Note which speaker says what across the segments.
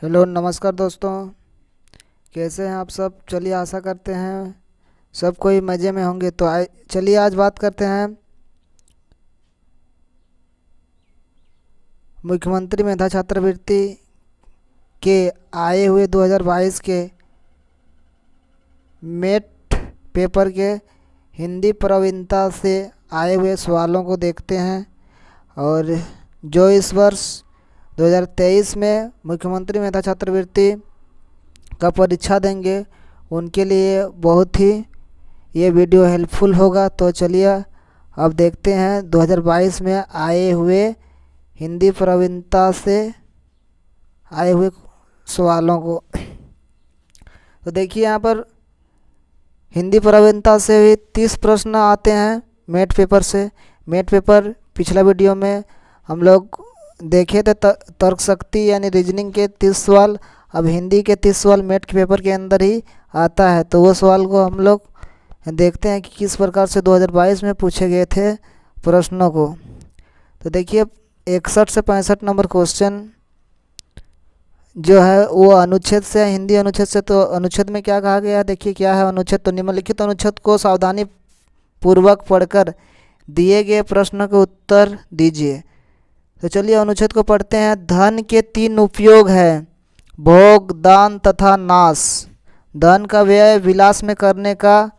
Speaker 1: Hello नमस्कार दोस्तों। कैसे हैं आप सब? चलिए आशा करते हैं सब कोई मज़े में होंगे। तो आए चलिए आज बात करते हैं मुख्यमंत्री मेधा छात्रवृत्ति के आए हुए 2022 के मेट पेपर के हिंदी प्रवीणता से आए हुए सवालों को देखते हैं। और जो इस वर्ष 2023 में मुख्यमंत्री मेधा छात्रवृत्ति का परीक्षा देंगे उनके लिए बहुत ही ये वीडियो हेल्पफुल होगा। तो चलिए अब देखते हैं 2022 में आए हुए हिंदी प्रवीणता से आए हुए सवालों को। तो देखिए यहाँ पर हिंदी प्रवीणता से भी 30 प्रश्न आते हैं मेट पेपर से। मेट पेपर पिछला वीडियो में हम लोग देखे थे तर्क शक्ति यानी रीजनिंग के 30 सवाल। अब हिंदी के 30 सवाल मेट के पेपर के अंदर ही आता है। तो वो सवाल को हम लोग देखते हैं कि किस प्रकार से 2022 में पूछे गए थे प्रश्नों को। तो देखिए 61 से 65 नंबर क्वेश्चन जो है वो अनुच्छेद से है, हिंदी अनुच्छेद से। तो अनुच्छेद में क्या कहा गया है, देखिए क्या है अनुच्छेद। तो निम्नलिखित अनुच्छेद को सावधानी पूर्वक पढ़कर दिए गए प्रश्न के उत्तर दीजिए। तो चलिए अनुच्छेद को पढ़ते हैं। धन के 3 उपयोग हैं, भोग, दान तथा नाश। धन का व्यय विलास में करने का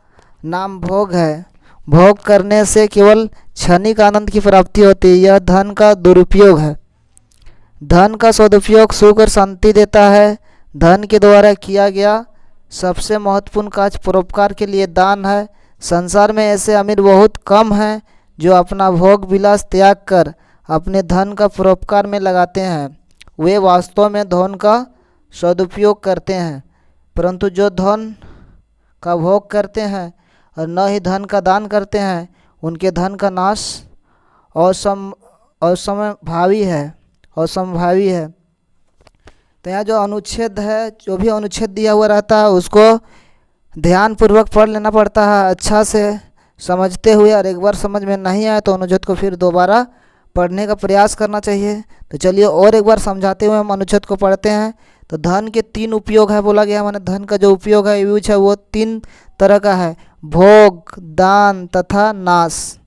Speaker 1: नाम भोग है। भोग करने से केवल क्षणिक आनंद की प्राप्ति होती है, यह धन का दुरुपयोग है। धन का सदुपयोग सुख और शांति देता है। धन के द्वारा किया गया सबसे महत्वपूर्ण कार्य परोपकार के लिए दान है। संसार में ऐसे अमीर बहुत कम हैं जो अपना भोग विलास त्याग कर अपने धन का परोपकार में लगाते हैं। वे वास्तव में धन का सदुपयोग करते हैं, परंतु जो धन का भोग करते हैं और न ही धन का दान करते हैं उनके धन का नाश असंभावी है। तो यहाँ जो अनुच्छेद है, जो भी अनुच्छेद दिया हुआ रहता है उसको ध्यानपूर्वक पढ़ लेना पड़ता है अच्छा से समझते हुए। और एक बार समझ में नहीं आए तो अनुच्छेद को फिर दोबारा पढ़ने का प्रयास करना चाहिए। तो चलिए और एक बार समझाते हुए हम अनुच्छेद को पढ़ते हैं। तो धन के 3 उपयोग है बोला गया, माने धन का जो उपयोग है यूज है वो 3 तरह का है, भोग, दान तथा नाश।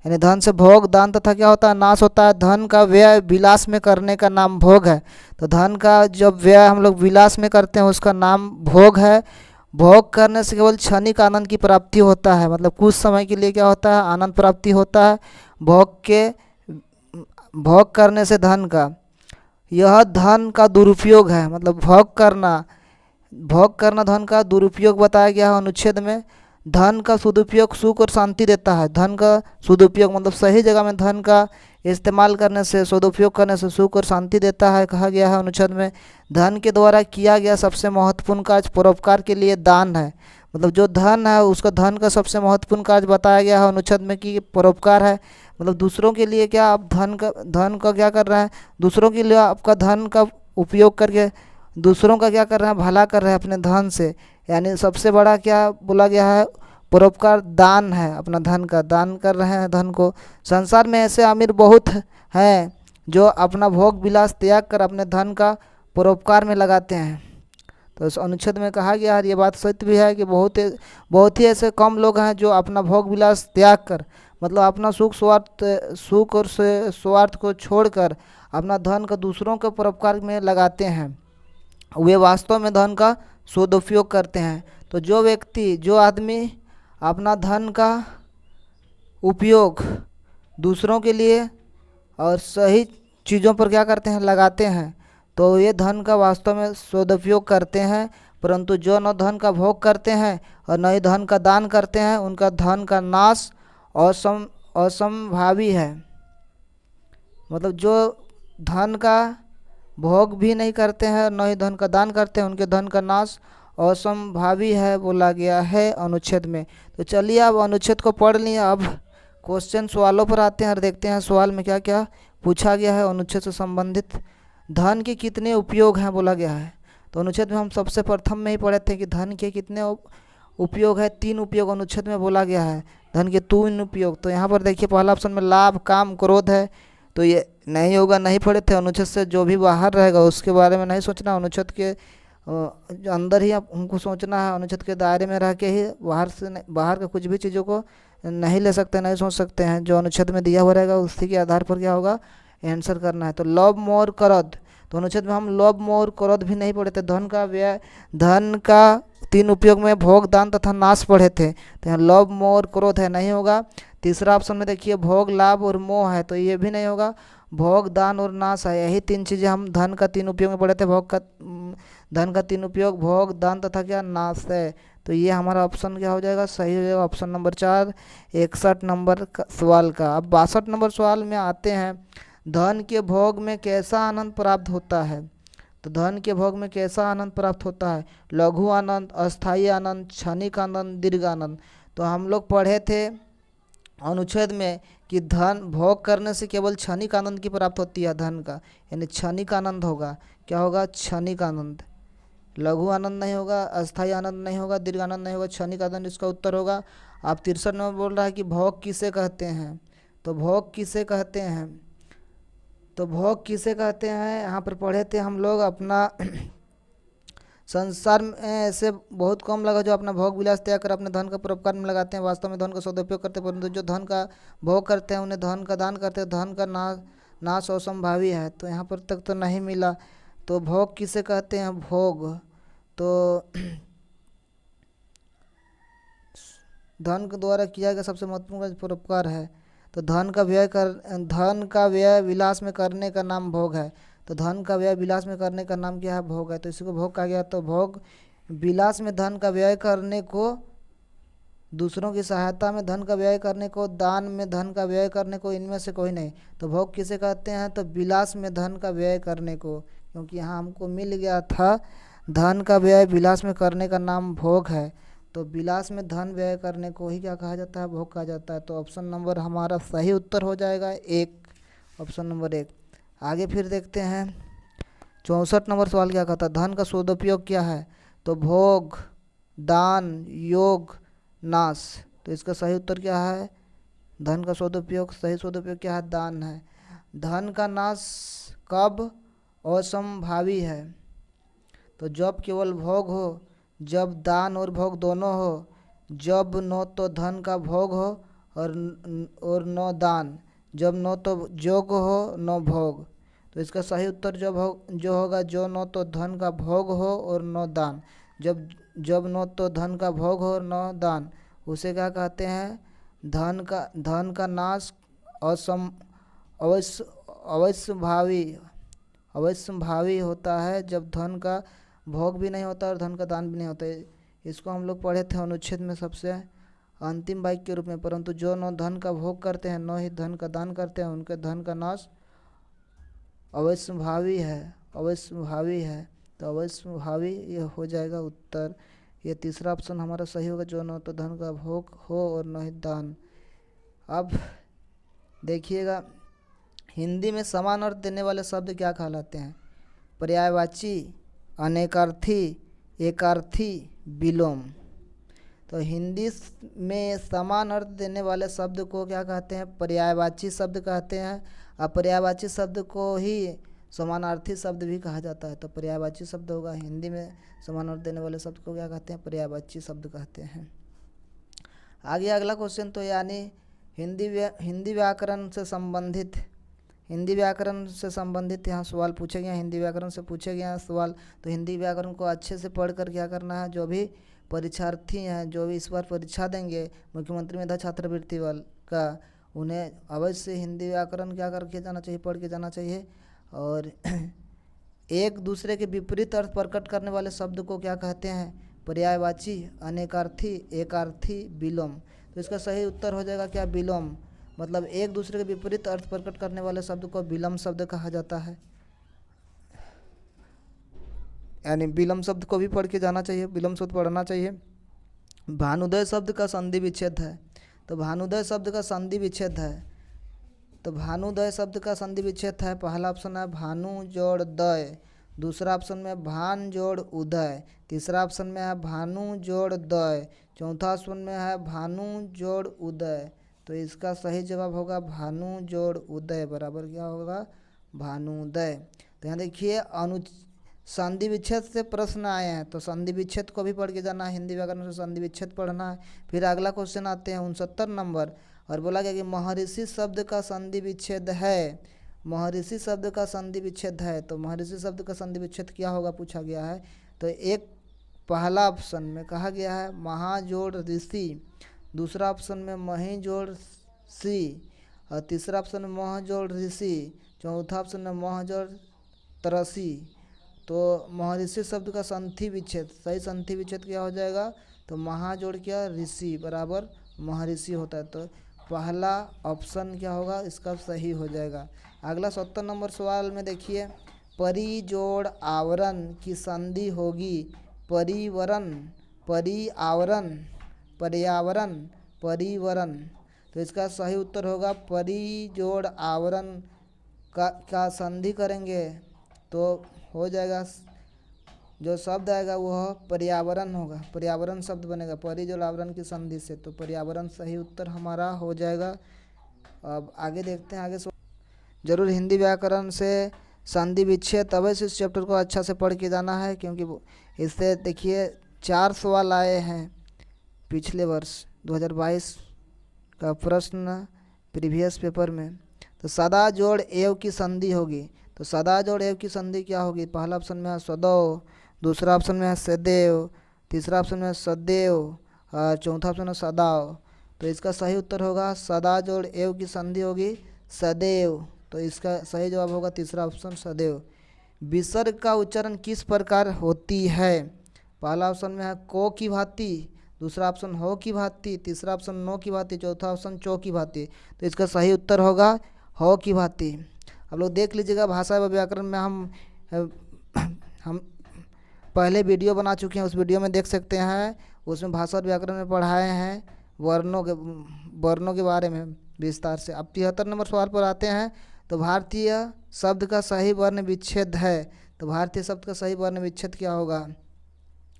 Speaker 1: यानी धन से भोग, दान तथा क्या होता है, नाश होता है। धन का व्यय विलास में करने का नाम भोग है। तो धन का जब व्यय हम लोग विलास में करते हैं उसका नाम भोग है। भोग करने से केवल क्षणिक आनंद की प्राप्ति होता है, मतलब कुछ समय के लिए क्या होता है, आनंद प्राप्ति होता है। भोग करने से धन का, यह धन का दुरुपयोग है। मतलब भोग करना धन का दुरुपयोग बताया गया है अनुच्छेद में। धन का सदुपयोग सुख और शांति देता है। धन का सदुपयोग मतलब सही जगह में धन का इस्तेमाल करने से, सदुपयोग करने से सुख और शांति देता है, कहा गया है अनुच्छेद में। धन के द्वारा किया गया सबसे महत्वपूर्ण कार्य परोपकार के लिए दान है। मतलब जो धन है उसका धन का सबसे महत्वपूर्ण कार्य बताया गया है अनुच्छेद में कि परोपकार है। मतलब दूसरों के लिए क्या आप धन का क्या कर रहे हैं, दूसरों के लिए आपका धन का उपयोग करके दूसरों का क्या कर रहे हैं, भला कर रहे हैं अपने धन से। यानी सबसे बड़ा क्या बोला गया है, परोपकार दान है। अपना धन का दान कर रहे हैं धन को। संसार में ऐसे अमीर बहुत हैं जो अपना भोग विलास त्याग कर अपने धन का परोपकार में लगाते हैं। तो इस अनुच्छेद में कहा गया है, ये बात सत्य भी है कि बहुत ही ऐसे कम लोग हैं जो अपना भोग विलास त्याग कर, मतलब अपना सुख और स्वार्थ को छोड़कर अपना धन का दूसरों के परोपकार में लगाते हैं। वे वास्तव में धन का सदुपयोग करते हैं। तो जो आदमी अपना धन का उपयोग दूसरों के लिए और सही चीज़ों पर क्या करते हैं, लगाते हैं, तो ये धन का वास्तव में सदुपयोग करते हैं। परंतु जो न धन का भोग करते हैं और न ही धन का दान करते हैं उनका धन का नाश असंभावी है। मतलब जो धन का भोग भी नहीं करते हैं और न ही धन का दान करते हैं उनके धन का नाश असंभावी है बोला गया है अनुच्छेद में। तो चलिए अब अनुच्छेद को पढ़ लिए। अब क्वेश्चन सवालों पर आते हैं और देखते हैं सवाल में क्या क्या पूछा गया है अनुच्छेद से संबंधित। धन के कितने उपयोग हैं बोला गया है। तो अनुच्छेद में हम सबसे प्रथम में ही पढ़े थे कि धन के कितने उपयोग है, 3 उपयोग अनुच्छेद में बोला गया है। धन के 3 उपयोग। तो यहाँ पर देखिए पहला ऑप्शन में लाभ, काम, क्रोध है। तो ये नहीं होगा, नहीं पढ़े थे। अनुच्छेद से जो भी बाहर रहेगा उसके बारे में नहीं सोचना, अनुच्छेद के जो अंदर ही आप हमको सोचना है। अनुच्छेद के दायरे में रह के ही बाहर से बाहर के कुछ भी चीज़ों को नहीं ले सकते, नहीं सोच सकते हैं। जो अनुच्छेद में दिया हुआ रहेगा उसी के आधार पर क्या होगा, आंसर करना है। तो लव मोर करद, तो अनुच्छेद में हम लव मोर करद भी नहीं पढ़े थे। धन का व्यय, धन का तीन उपयोग में भोग, दान तथा नाश पढ़े थे। तो यहाँ लव मोर क्रोध है, नहीं होगा। तीसरा ऑप्शन में देखिए भोग, लाभ और मोह है, तो ये भी नहीं होगा। भोग, दान और नाश है, यही तीन चीज़ें हम धन का तीन उपयोग में पढ़े थे। धन का तीन उपयोग भोग, दान तथा क्या, नाश है। तो ये हमारा ऑप्शन क्या हो जाएगा, सही हो जाएगा ऑप्शन नंबर 4, 61 नंबर का सवाल का। अब 62 नंबर सवाल में आते हैं। धन के भोग में कैसा आनंद प्राप्त होता है। तो धन के भोग में कैसा आनंद प्राप्त होता है, लघु आनंद, अस्थायी आनंद, क्षणिक आनंद, दीर्घ आनंद। तो हम लोग पढ़े थे अनुच्छेद में कि धन भोग करने से केवल क्षणिक आनंद की प्राप्त होती है धन का, यानी क्षणिक आनंद होगा। क्या होगा, क्षणिक आनंद। लघु आनंद नहीं होगा, अस्थायी आनंद नहीं होगा, दीर्घ आनंद नहीं होगा, क्षणिक आनंद इसका उत्तर होगा। आप 63 नंबर बोल रहा है कि भोग किसे कहते हैं। तो भोग किसे कहते हैं, तो भोग किसे कहते हैं, यहाँ पर पढ़े थे हम लोग अपना संसार में ऐसे बहुत कम लगा जो अपना भोग विलास त्याग कर अपने धन का परोपकार में लगाते हैं, वास्तव में धन का सदुपयोग करते हैं, परंतु जो धन का भोग करते हैं उन्हें धन का दान करते हैं। धन का नाश असंभावी है, तो यहाँ पर तक तो नहीं मिला। तो भोग किसे कहते हैं, भोग तो धन के द्वारा किया गया सबसे महत्वपूर्ण परोपकार है। तो धन का व्यय विलास में करने का नाम भोग है। तो धन का व्यय विलास में करने का नाम क्या है, भोग है। तो इसी को भोग कहा गया। तो भोग विलास में धन का व्यय करने को, दूसरों की सहायता में धन का व्यय करने को, दान में धन का व्यय करने को, इनमें से कोई नहीं। तो भोग किसे कहते हैं, तो विलास में धन का व्यय करने को, क्योंकि यहाँ हमको मिल गया था धन का व्यय विलास में करने का नाम भोग है। तो विलास में धन व्यय करने को ही क्या कहा जाता है, भोग कहा जाता है। तो ऑप्शन नंबर हमारा सही उत्तर हो जाएगा 1, ऑप्शन नंबर 1। आगे फिर देखते हैं 64 नंबर सवाल क्या कहता है, धन का सदुपयोग क्या है। तो भोग, दान, योग, नाश। तो इसका सही उत्तर क्या है, धन का सदुपयोग, सही सदुपयोग क्या है, दान है। धन का नाश कब असंभावी है, तो जब केवल भोग हो, जब दान और भोग दोनों हो, जब न तो धन का भोग हो और न दान, जब न तो जोग हो न भोग। तो इसका सही उत्तर जो होगा, जो न तो धन का भोग हो और न दान, जब न तो धन का भोग हो और न दान, उसे क्या कहते हैं, धन का नाश अवश्यभावी होता है, जब धन का भोग भी नहीं होता और धन का दान भी नहीं होता। इसको हम लोग पढ़े थे अनुच्छेद में सबसे अंतिम वाक्य के रूप में। परंतु जो न धन का भोग करते हैं न ही धन का दान करते हैं, उनके धन का नाश अवश्यभावी है। तो अवश्यभावी ये हो जाएगा उत्तर। ये तीसरा ऑप्शन हमारा सही होगा, जो न तो धन का भोग हो और न ही दान। अब देखिएगा हिंदी में समान अर्थ देने वाले शब्द क्या कहलाते हैं, पर्यायवाची, अनेकार्थी, एकार्थी, विलोम। तो हिंदी में समान अर्थ देने वाले शब्द को क्या कहते हैं, पर्यायवाची शब्द कहते हैं। और पर्यायवाची शब्द को ही समानार्थी शब्द भी कहा जाता है। तो पर्यायवाची शब्द होगा, हिंदी में समान अर्थ देने वाले शब्द को क्या कहते हैं, पर्यायवाची शब्द कहते हैं। आगे अगला क्वेश्चन, तो यानी हिंदी व्याकरण से संबंधित यहाँ सवाल पूछे गए, हिंदी व्याकरण से पूछे गए सवाल। तो हिंदी व्याकरण को अच्छे से पढ़कर क्या करना है, जो भी परीक्षार्थी हैं, जो भी इस बार परीक्षा देंगे मुख्यमंत्री मेधा छात्रवृत्ति वाल का, उन्हें अवश्य हिंदी व्याकरण क्या करके जाना चाहिए, पढ़ के जाना चाहिए। और एक दूसरे के विपरीत अर्थ प्रकट करने वाले शब्द को क्या कहते हैं, पर्यायवाची, अनेकार्थी, एकार्थी, विलोम। तो इसका सही उत्तर हो जाएगा क्या, विलोम। मतलब एक दूसरे के विपरीत अर्थ प्रकट करने वाले शब्द को विलोम शब्द कहा जाता है। यानी विलोम शब्द को भी पढ़ के जाना चाहिए, विलोम शब्द पढ़ना चाहिए। भानुदय शब्द का संधि विच्छेद है। तो भानुदय शब्द का संधि विच्छेद है। तो भानुदय शब्द का संधि विच्छेद है, पहला ऑप्शन है भानु जोड़ दय, दूसरा ऑप्शन में भान जोड़ उदय, तीसरा ऑप्शन में है भानु जोड़ दय, चौथा ऑप्शन में है भानु जोड़ उदय। तो इसका सही जवाब होगा भानु जोड़ उदय बराबर क्या होगा, भानुदय। तो यहाँ देखिए संधि विच्छेद से प्रश्न आए हैं, तो संधि विच्छेद को भी पढ़ के जाना है, हिंदी व्याकरण से संधि विच्छेद पढ़ना है। फिर अगला क्वेश्चन आते हैं 69 नंबर, और बोला गया कि महर्षि शब्द का संधि विच्छेद है, महर्षि शब्द का संधि विच्छेद है। तो महर्षि शब्द का संधि विच्छेद क्या होगा पूछा गया है। तो एक पहला ऑप्शन में कहा गया है महाजोड़ ऋषि, दूसरा ऑप्शन में मही जोड़ सी, और तीसरा ऑप्शन में मह जोड़ ऋषि, चौथा ऑप्शन में मह जोड़ तरसी। तो महर्षि शब्द का संधि विच्छेद, सही संधि विच्छेद क्या हो जाएगा, तो महाजोड़ क्या ऋषि बराबर महर्षि होता है। तो पहला ऑप्शन क्या होगा इसका सही हो जाएगा। अगला 70 नंबर सवाल में देखिए, परिजोड़ आवरण की संधि होगी परिवरण, परिआवरण, पर्यावरण, परिवरण। तो इसका सही उत्तर होगा परिजोड़ आवरण का संधि करेंगे तो हो जाएगा, जो शब्द आएगा वह पर्यावरण होगा, पर्यावरण शब्द बनेगा परिजोड़ आवरण की संधि से। तो पर्यावरण सही उत्तर हमारा हो जाएगा। अब आगे देखते हैं, आगे जरूर हिंदी व्याकरण से संधि विच्छेद अवश्य इस चैप्टर को अच्छा से पढ़ के जाना है, क्योंकि इससे देखिए 4 सवाल आए हैं पिछले वर्ष 2022 का प्रश्न प्रीवियस पेपर में। तो सदा जोड़ एव की संधि होगी, तो सदा जोड़ एव की संधि क्या होगी, पहला ऑप्शन में है सदैव, दूसरा ऑप्शन में है सदैव, तीसरा ऑप्शन में है सदैव, और चौथा ऑप्शन है सदाव। तो इसका सही उत्तर होगा सदा जोड़ एव की संधि होगी सदैव। तो इसका सही जवाब होगा तीसरा ऑप्शन सदैव। विसर्ग का उच्चारण किस प्रकार होती है, पहला ऑप्शन में है को की भांति, दूसरा ऑप्शन हो की भांति, तीसरा ऑप्शन नो की भांति, चौथा ऑप्शन चो की भांति। तो इसका सही उत्तर होगा हो की भांति। अब लोग देख लीजिएगा, भाषा एवं व्याकरण में हम पहले वीडियो बना चुके हैं, उस वीडियो में देख सकते हैं, उसमें भाषा और व्याकरण में पढ़ाए हैं वर्णों के बारे में विस्तार से। अब 73 नंबर सवाल पर आते हैं। तो भारतीय शब्द का सही वर्ण विच्छेद है, तो भारतीय शब्द का सही वर्ण विच्छेद क्या होगा,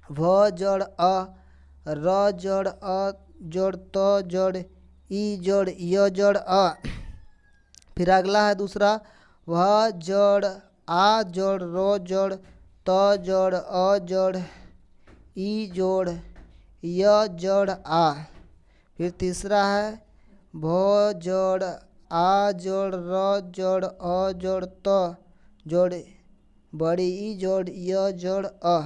Speaker 1: व जोड़ अ, र जोड़ अ जोड़ त जोड़ ई जोड़ य जोड़ अ। फिर अगला है दूसरा, वह जोड़ आ जोड़ रो जोड़ त जोड़ अ जोड़ ई जोड़ य जोड़ आ। फिर तीसरा है भ जोड़ आ जोड़ र जोड़ अ जोड़ त जोड़ बड़ी ई जोड़ य जोड़ अ।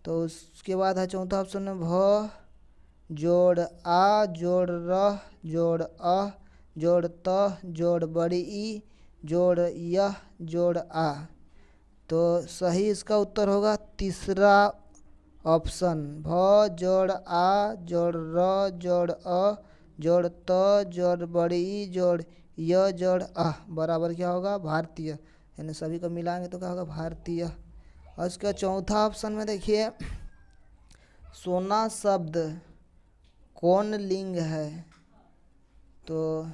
Speaker 1: तो उसके बाद है चौथा ऑप्शन में भ जोड़ आ जोड़ र जोड़ अ जोड़ त जोड़ बड़ी ई जोड़ यह जोड़ आ। तो सही इसका उत्तर होगा तीसरा ऑप्शन, भ जोड़ आ जोड़ र जोड़ अ जोड़ त जोड़ बड़ी ई जोड़ य जोड़ अ बराबर क्या होगा, भारतीय। यानी सभी को मिलाएंगे तो क्या होगा, भारतीय। और इसका चौथा ऑप्शन में देखिए, सोना शब्द कौन लिंग है, तो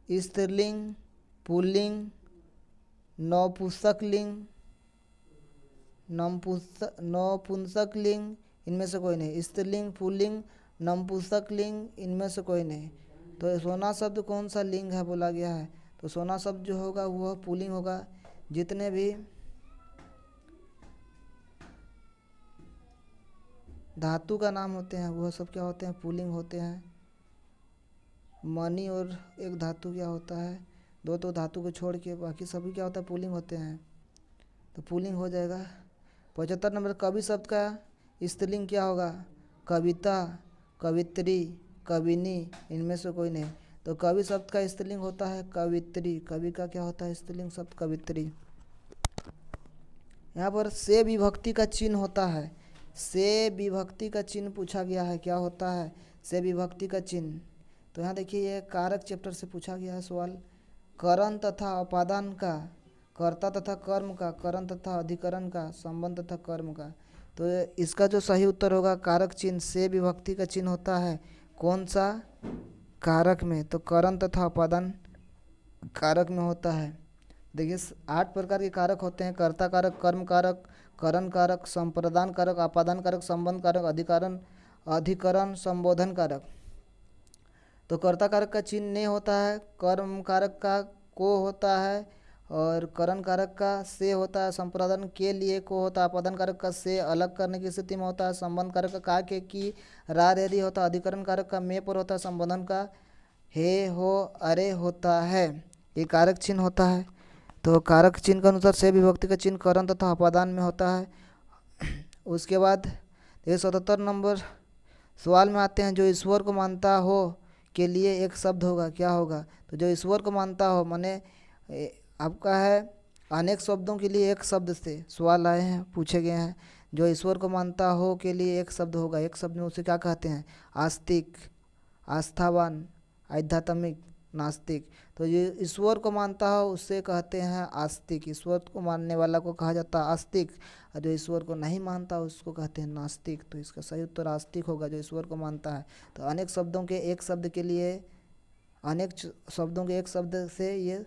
Speaker 1: स्त्रीलिंग, पुल्लिंग, नपुंसक लिंग, नपुंसक लिंग, इनमें से कोई नहीं। स्त्रीलिंग, पुल्लिंग, नपुंसक लिंग, इनमें से कोई नहीं। तो सोना शब्द कौन सा लिंग है बोला गया है, तो सोना शब्द जो होगा वह पुल्लिंग होगा। जितने भी धातु का नाम होते हैं वह सब क्या होते हैं, पुल्लिंग होते हैं। मणि और एक धातु क्या होता है, दो तो धातु को छोड़ के बाकी सभी क्या होता है, पुल्लिंग होते हैं। तो पुल्लिंग हो जाएगा। 75 नंबर, कवि शब्द का स्त्रीलिंग क्या होगा, कविता, कवित्री, कविनी, इनमें से कोई नहीं। तो कवि शब्द का स्त्रीलिंग होता है कवित्री, कवि का क्या होता है स्त्रीलिंग शब्द कवित्री। यहाँ पर से विभक्ति का चिन्ह होता है, से विभक्ति का चिन्ह पूछा गया है, क्या होता है से विभक्ति का चिन्ह। तो यहाँ देखिए ये कारक चैप्टर से पूछा गया है सवाल, करण तथा अपादान का, कर्ता तथा कर्म का, करण तथा अधिकरण का, संबंध तथा कर्म का। तो इसका जो सही उत्तर होगा कारक चिन्ह से विभक्ति का चिन्ह होता है कौन सा, कारक में, तो करण तथा अपादान कारक में होता है। देखिए 8 प्रकार के कारक होते हैं, कर्ता कारक, कर्म कारक, करण कारक, संप्रदान कारक, अपादान कारक, संबंध कारक, अधिकरण, संबोधन कारक। तो कर्ता कारक का चिन्ह ने होता है, कर्म कारक का को होता है, और करण कारक का से होता है, संपादन के लिए को होता है, पदन कारक का से अलग करने की स्थिति में होता है, संबंध कारक का के की रा यदि होता है, अधिकरण कारक का में पर होता है, संबोधन का हे हो अरे होता है। ये कारक चिन्ह होता है। तो कारक चिन्ह के अनुसार से विभक्ति का चिन्ह करण तथा अपादान में होता है। उसके बाद 77 नंबर सवाल में आते हैं, जो ईश्वर को मानता हो के लिए एक शब्द होगा, क्या होगा? तो जो ईश्वर को मानता हो माने आपका है अनेक शब्दों के लिए एक शब्द से सवाल आए हैं, पूछे गए हैं। जो ईश्वर को मानता हो के लिए एक शब्द होगा, एक शब्द में उसे क्या कहते हैं? आस्तिक, आस्थावान, आध्यात्मिक, नास्तिक। तो ये ईश्वर को मानता हो उससे कहते हैं आस्तिक, ईश्वर को मानने वाला को कहा जाता है आस्तिक। और जो ईश्वर को नहीं मानता उसको कहते हैं नास्तिक। तो इसका सही उत्तर आस्तिक होगा, जो ईश्वर को मानता है। तो अनेक शब्दों के एक शब्द के लिए, अनेक शब्दों के एक शब्द से ये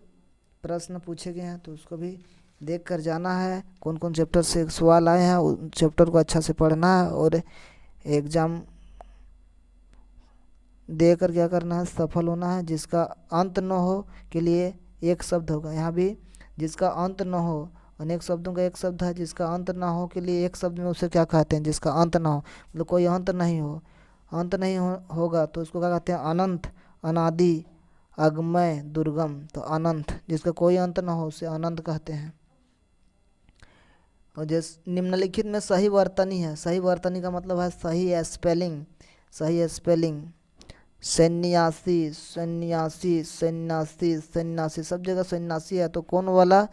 Speaker 1: प्रश्न पूछे गए हैं, तो उसको भी देख कर जाना है। कौन कौन चैप्टर से सवाल आए हैं उन चैप्टर को अच्छा से पढ़ना है, और एग्ज़ाम देकर क्या करना है? सफल होना है। जिसका अंत न हो के लिए एक शब्द होगा, यहाँ भी जिसका अंत न हो, अनेक शब्दों का एक शब्द है, जिसका अंत ना हो के लिए एक शब्द में उसे क्या कहते हैं? जिसका अंत ना हो, मतलब कोई अंत नहीं हो, अंत नहीं होगा तो उसको क्या कहते हैं? अनंत, अनादि, अगमय, दुर्गम। तो अनंत, जिसका कोई अंत ना हो उसे अनंत कहते हैं। और जैसे निम्नलिखित में सही वर्तनी है, सही वर्तनी का मतलब है सही स्पेलिंग, सही स्पेलिंग। सन्यासी, सन्यासी, सन्यासी, सन्यासी, सब जगह सन्यासी है, तो कौन वाला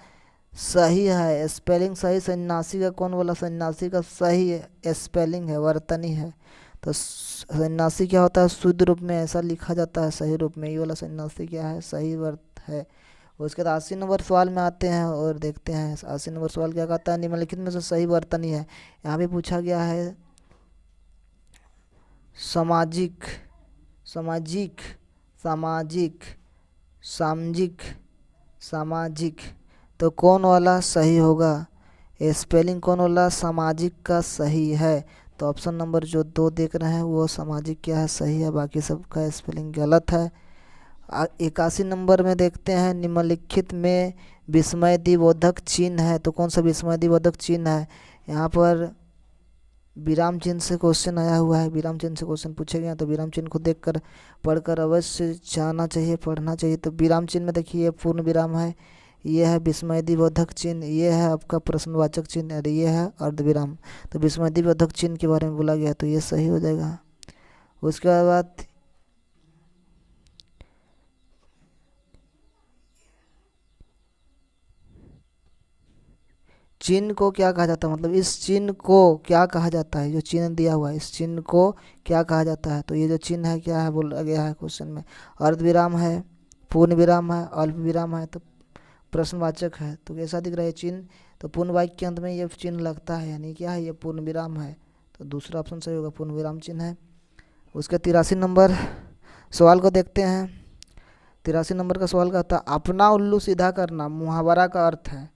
Speaker 1: सही है स्पेलिंग? सही सन्यासी का कौन वाला सन्यासी का सही स्पेलिंग है, वर्तनी है? तो सन्यासी क्या होता है? शुद्ध रूप में ऐसा लिखा जाता है, सही रूप में। ये वाला सन्यासी क्या है? सही वर्त है। उसके बाद 80 नंबर सवाल में आते हैं और देखते हैं 80 नंबर सवाल क्या कहता है? निम्नलिखित में से सही वर्तनी है। यहाँ भी पूछा गया है सामाजिक, सामाजिक, सामाजिक, सामाजिक, सामाजिक। तो कौन वाला सही होगा? स्पेलिंग कौन वाला सामाजिक का सही है? तो ऑप्शन नंबर जो 2 देख रहे हैं वो सामाजिक क्या है? सही है। बाकी सब का स्पेलिंग गलत है। 81 नंबर में देखते हैं, निम्नलिखित में विस्मयदिबोधक चिन्ह है, तो कौन सा विस्मयदिबोधक चिन्ह है? यहाँ पर विराम चिन्ह से क्वेश्चन आया हुआ है, विराम चिन्ह से क्वेश्चन पूछे गए हैं, तो विराम चिन्ह को देखकर पढ़कर अवश्य जाना चाहिए, पढ़ना चाहिए। तो विराम चिन्ह में देखिए पूर्ण विराम है, ये है विस्मयदिबोधक चिन्ह, ये है आपका प्रश्नवाचक चिन्ह, और ये है अर्धविराम। तो विस्मयदिबोधक चिन्ह के बारे में बोला गया, तो ये सही हो जाएगा। उसके बाद चिन्ह को क्या कहा जाता है, मतलब इस चिन्ह को क्या कहा जाता है? जो चिन्ह दिया हुआ है इस चिन्ह को क्या कहा जाता है? तो ये जो चिन्ह है क्या है बोला गया है क्वेश्चन में? अर्धविराम है, पूर्ण विराम है, अल्प विराम है, तो प्रश्नवाचक है। तो कैसा दिख रहा है चिन्ह? तो पूर्ण वाक्य के अंत में ये चिन्ह लगता है, यानी क्या है? ये पूर्ण विराम है। तो दूसरा ऑप्शन सही होगा, पूर्ण विराम चिन्ह है। उसके 83 नंबर सवाल को देखते हैं। 83 नंबर का सवाल कहता है अपना उल्लू सीधा करना मुहावरा का अर्थ है।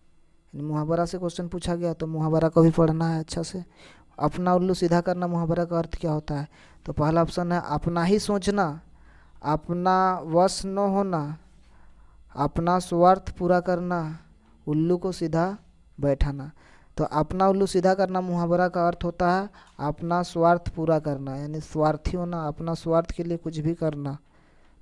Speaker 1: मुहावरा से क्वेश्चन पूछा गया, तो मुहावरा को भी पढ़ना है अच्छा से। अपना उल्लू सीधा करना मुहावरा का अर्थ क्या होता है? तो पहला ऑप्शन है अपना ही सोचना, अपना वश न होना, अपना स्वार्थ पूरा करना, उल्लू को सीधा बैठाना। तो अपना उल्लू सीधा करना मुहावरा का अर्थ होता है अपना स्वार्थ पूरा करना, यानी स्वार्थी होना, अपना स्वार्थ के लिए कुछ भी करना,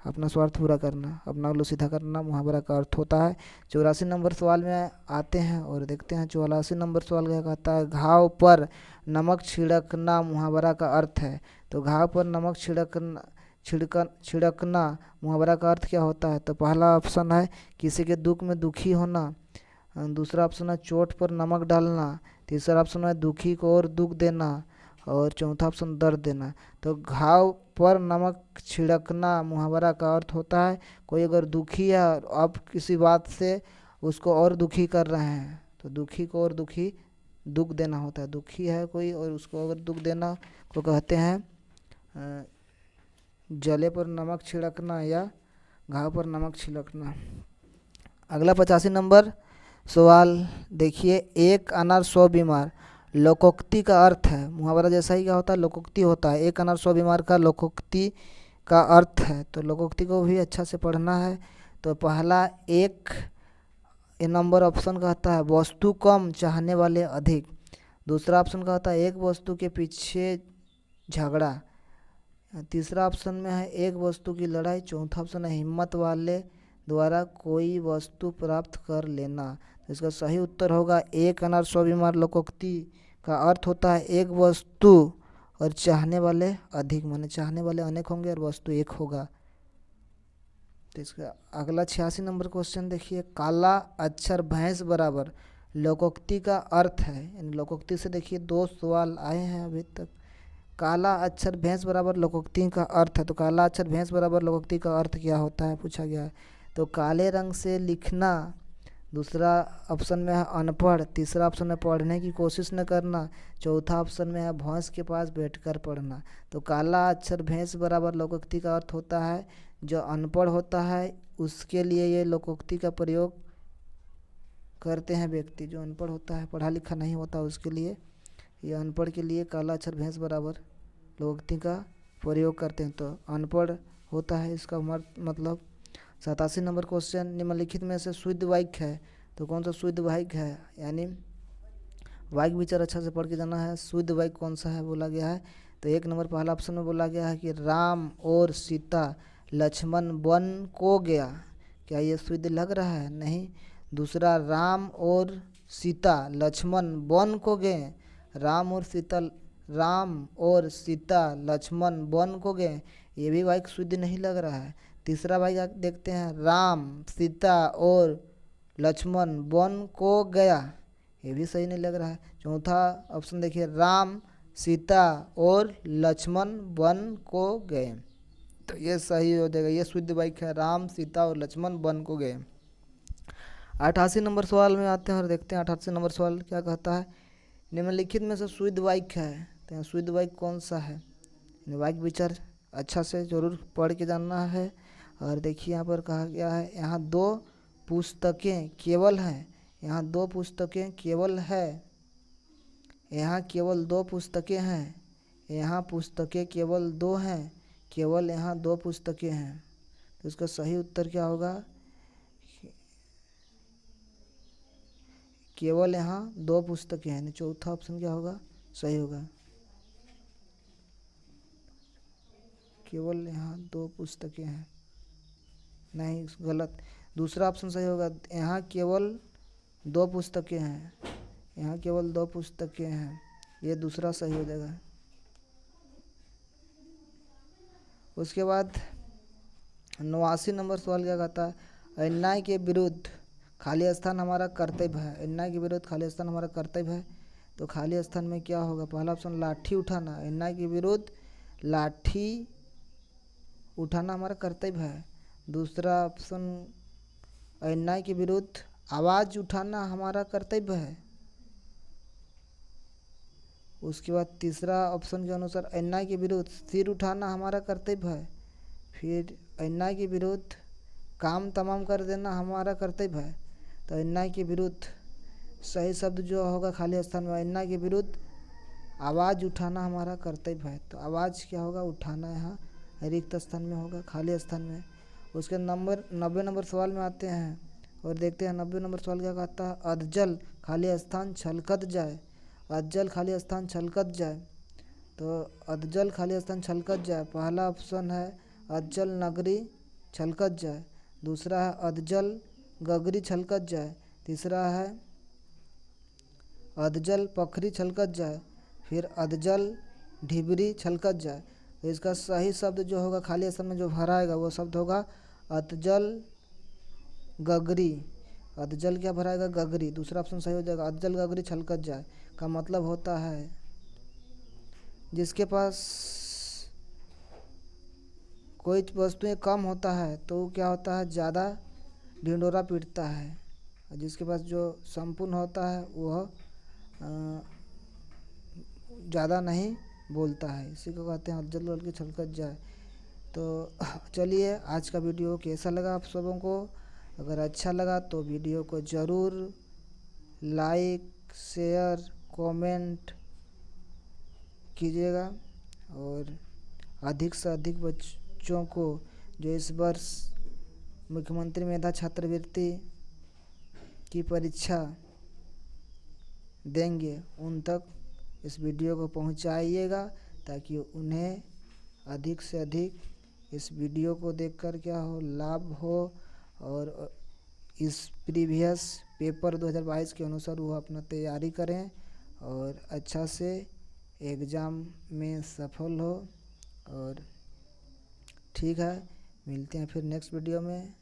Speaker 1: अपना स्वार्थ पूरा करना, अपना उल्लू सीधा करना मुहावरा का अर्थ होता है। 84 नंबर सवाल में आते हैं और देखते हैं 84 नंबर सवाल क्या कहता है? घाव पर नमक छिड़कना मुहावरा का अर्थ है। तो घाव पर नमक छिड़कना मुहावरा का अर्थ क्या होता है? तो पहला ऑप्शन है किसी के दुख में दुखी होना, दूसरा ऑप्शन है चोट पर नमक डालना, तीसरा ऑप्शन है दुखी को और दुख देना, और चौथा ऑप्शन दर्द देना। तो घाव पर नमक छिड़कना मुहावरा का अर्थ होता है कोई अगर दुखी है और आप किसी बात से उसको और दुखी कर रहे हैं, तो दुखी को और दुखी दुख देना होता है। दुखी है कोई और उसको अगर दुख देना को कहते हैं जले पर नमक छिड़कना या घाव पर नमक छिड़कना। अगला 85 नंबर सवाल देखिए, एक अनार 100 बीमार, लोकोक्ति का अर्थ है मुहावरा जैसा ही क्या होता है? लोकोक्ति होता है। एक अनार 100 बीमार का लोकोक्ति का अर्थ है, तो लोकोक्ति को भी अच्छा से पढ़ना है। तो पहला एक नंबर ऑप्शन कहता है वस्तु कम चाहने वाले अधिक। दूसरा ऑप्शन कहता है एक वस्तु के पीछे झगड़ा। तीसरा ऑप्शन में है एक वस्तु की लड़ाई। चौथा ऑप्शन है हिम्मत वाले द्वारा कोई वस्तु प्राप्त कर लेना। तो इसका सही उत्तर होगा एक अनार सौ बीमार। लोकोक्ति का अर्थ होता है एक वस्तु और चाहने वाले अधिक, माने चाहने वाले अनेक होंगे और वस्तु एक होगा। तो इसका अगला 86 नंबर क्वेश्चन देखिए, काला अक्षर भैंस बराबर लोकोक्ति का अर्थ है। यानी लोकोक्ति से देखिए 2 सवाल आए हैं अभी तक। काला अक्षर भैंस बराबर लोकोक्ति का अर्थ है, तो काला अक्षर भैंस बराबर लोकोक्ति का अर्थ क्या होता है पूछा गया है। तो काले रंग से लिखना। दूसरा ऑप्शन में है अनपढ़। तीसरा ऑप्शन में पढ़ने की कोशिश न करना। चौथा ऑप्शन में है भैंस के पास बैठकर पढ़ना। तो काला अक्षर भैंस बराबर लोकोक्ति का अर्थ होता है जो अनपढ़ होता है उसके लिए ये लोकोक्ति का प्रयोग करते हैं व्यक्ति। जो अनपढ़ होता है, पढ़ा लिखा नहीं होता, उसके लिए, ये अनपढ़ के लिए काला अक्षर भैंस बराबर लोकोक्ति का प्रयोग करते हैं। तो अनपढ़ होता है इसका मतलब। 87 नंबर क्वेश्चन, निम्नलिखित में से शुद्ध वाक्य है। तो कौन सा शुद्ध वाक्य है, यानी वाक्य विचार अच्छा से पढ़ के जाना है। शुद्ध वाक्य कौन सा है बोला गया है। तो 1 नंबर पहला ऑप्शन में बोला गया है कि राम और सीता लक्ष्मण वन को गया। क्या ये शुद्ध लग रहा है? नहीं। दूसरा, राम और सीता लक्ष्मण वन को गए। राम और सीता लक्ष्मण वन को गए, ये भी वाक्य शुद्ध नहीं लग रहा है। तीसरा वाक्य देखते हैं, राम सीता और लक्ष्मण वन को गया, ये भी सही नहीं लग रहा है। चौथा ऑप्शन देखिए, राम सीता और लक्ष्मण वन को गए, तो ये सही हो जाएगा। ये शुद्ध वाक्य है, राम सीता और लक्ष्मण वन को गए। 88 नंबर सवाल में आते हैं और देखते हैं 88 नंबर सवाल क्या कहता है। निम्नलिखित में से शुद्ध वाक्य है, तो यहाँ शुद्ध वाक्य कौन सा है। वाक्य विचार अच्छा से जरूर पढ़ के जानना है। और देखिए यहाँ पर कहा गया है, यहाँ 2 पुस्तकें केवल हैं। यहाँ 2 पुस्तकें केवल है। यहाँ केवल 2 पुस्तकें हैं। यहाँ पुस्तकें केवल 2 हैं। केवल यहाँ 2 पुस्तकें हैं। तो इसका सही उत्तर क्या होगा। केवल यहाँ 2 पुस्तकें हैं। चौथा ऑप्शन क्या होगा, सही होगा। केवल यहाँ 2 पुस्तकें हैं, नहीं गलत। दूसरा ऑप्शन सही होगा, यहाँ केवल 2 पुस्तकें हैं। यहाँ केवल 2 पुस्तकें हैं, ये दूसरा सही हो जाएगा। उसके बाद 89 नंबर सवाल क्या कहता है, अन्याय के विरुद्ध खाली स्थान हमारा कर्तव्य है। अन्याय के विरुद्ध खाली स्थान हमारा कर्तव्य है। तो खाली स्थान में क्या होगा। पहला ऑप्शन लाठी उठाना। अन्याय के विरुद्ध लाठी उठाना हमारा कर्तव्य है। दूसरा ऑप्शन, अन्याय के विरुद्ध आवाज़ उठाना हमारा कर्तव्य है। उसके बाद तीसरा ऑप्शन के अनुसार अन्याय के विरुद्ध सिर उठाना हमारा कर्तव्य है। फिर अन्याय के विरुद्ध काम तमाम कर देना हमारा कर्तव्य है। तो अन्याय के विरुद्ध सही शब्द जो होगा खाली स्थान में, अन्याय के विरुद्ध आवाज़ उठाना हमारा कर्तव्य है। तो आवाज़ क्या होगा, उठाना, यहाँ रिक्त स्थान में होगा, खाली स्थान में। उसके 90 नंबर सवाल में आते हैं और देखते हैं 90 नंबर सवाल क्या कहता है। अधजल खाली स्थान छलकत जाए। अधजल खाली स्थान छलकत जाए। तो अधजल खाली स्थान छलकत जाए, पहला ऑप्शन है अधजल नगरी छलकत जाए। दूसरा है अधजल गगरी छलकत जाए। तीसरा है अधजल पखरी छलकत जाए। फिर अधजल ढिबरी छलकत जाए। तो इसका सही शब्द जो होगा खाली स्थान में जो भरा आएगा वो शब्द होगा अधजल गगरी। अधजल क्या भराएगा, गगरी। दूसरा ऑप्शन सही हो जाएगा, अधजल गगरी छलकत जाए का मतलब होता है जिसके पास कोई वस्तुएं कम होता है तो क्या होता है, ज़्यादा ढिंडोरा पीटता है। और जिसके पास जो संपूर्ण होता है वह ज़्यादा नहीं बोलता है। इसी को कहते हैं अधजल गगरी छलकत जाए। तो चलिए, आज का वीडियो कैसा लगा आप सबों को। अगर अच्छा लगा तो वीडियो को ज़रूर लाइक शेयर कमेंट कीजिएगा और अधिक से अधिक बच्चों को जो इस वर्ष मुख्यमंत्री मेधा छात्रवृत्ति की परीक्षा देंगे उन तक इस वीडियो को पहुंचाइएगा, ताकि उन्हें अधिक से अधिक इस वीडियो को देखकर क्या हो, लाभ हो और इस प्रीवियस पेपर 2022 के अनुसार वो अपना तैयारी करें और अच्छा से एग्ज़ाम में सफल हो। और ठीक है, मिलते हैं फिर नेक्स्ट वीडियो में।